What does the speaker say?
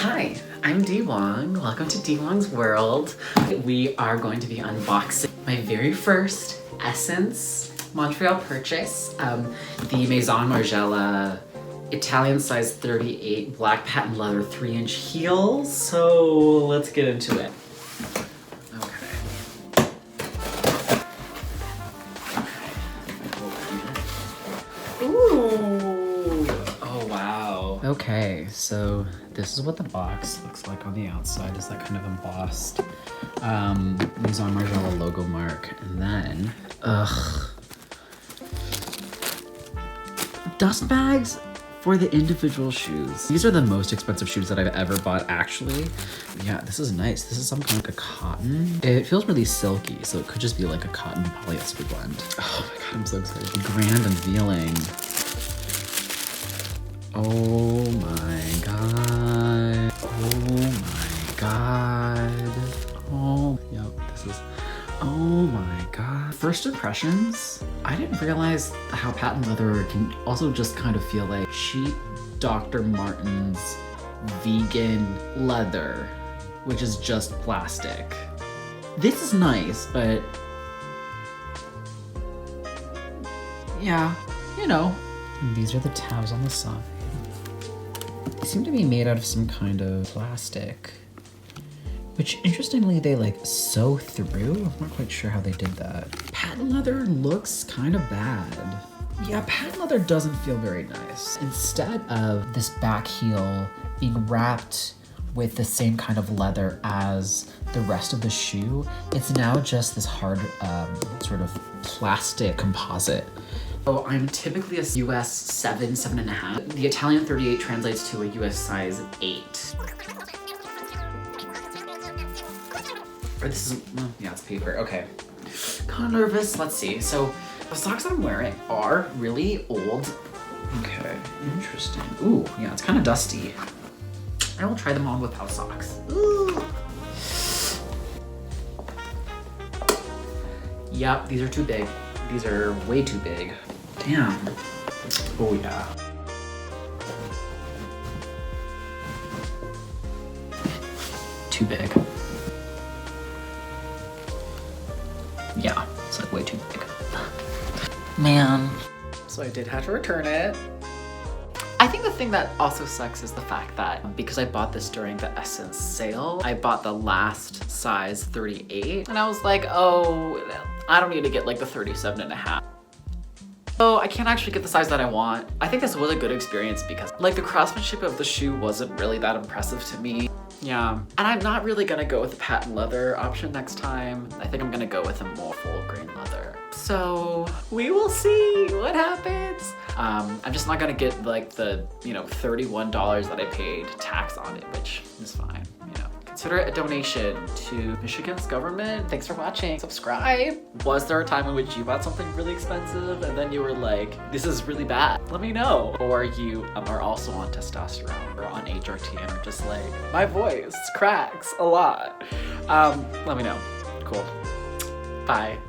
Hi, I'm Dee-Wong. Welcome to Dee-Wong's world. We are going to be unboxing my very first Essence Montreal purchase. The Maison Margiela Italian size 38 black patent leather 3-inch heels. So let's get into it. Ooh! Oh wow. Okay, so this is what the box looks like on the outside. Is that kind of embossed Maison Margiela logo mark, and then dust bags for the individual shoes. These are the most expensive shoes that I've ever bought, actually. Yeah, this is nice. This is some kind of like a cotton. It feels really silky, so it could just be like a cotton polyester blend. Oh my god, I'm so excited. The grand unveiling. Oh my god. Oh my god. Oh, yep, this is, oh my god. First impressions, I didn't realize how patent leather can also just kind of feel like cheap Dr. Martens vegan leather, which is just plastic. This is nice, but yeah, you know. And these are the tabs on the side. They seem to be made out of some kind of plastic, which interestingly they like sew through. I'm not quite sure how they did that. Patent leather looks kind of bad. Yeah, patent leather doesn't feel very nice. Instead of this back heel being wrapped with the same kind of leather as the rest of the shoe, it's now just this hard sort of plastic composite. So I'm typically a US 7, 7.5. The Italian 38 translates to a US size 8. Or this is, yeah, it's paper, okay. Kind of nervous, let's see. So the socks that I'm wearing are really old. Okay, interesting. Ooh, yeah, it's kind of dusty. I will try them on without socks. Ooh. Yep, these are too big. These are way too big. Damn. Oh yeah. Too big. Yeah, it's like way too big. Man. So I did have to return it. I think the thing that also sucks is the fact that because I bought this during the Essence sale, I bought the last size 38 and I was like, oh, I don't need to get like the 37.5. So I can't actually get the size that I want. I think this was a good experience because like the craftsmanship of the shoe wasn't really that impressive to me. Yeah, and I'm not really gonna go with the patent leather option next time. I think I'm gonna go with a more full grain leather. So we will see what happens. I'm just not gonna get like the, you know, $31 that I paid tax on it, which is fine, you know. Consider it a donation to Michigan's government. Thanks for watching. Subscribe. Was there a time in which you bought something really expensive and then you were like, this is really bad? Let me know. Or you are also on testosterone or on HRT and are just like, my voice cracks a lot. Let me know. Cool. Bye.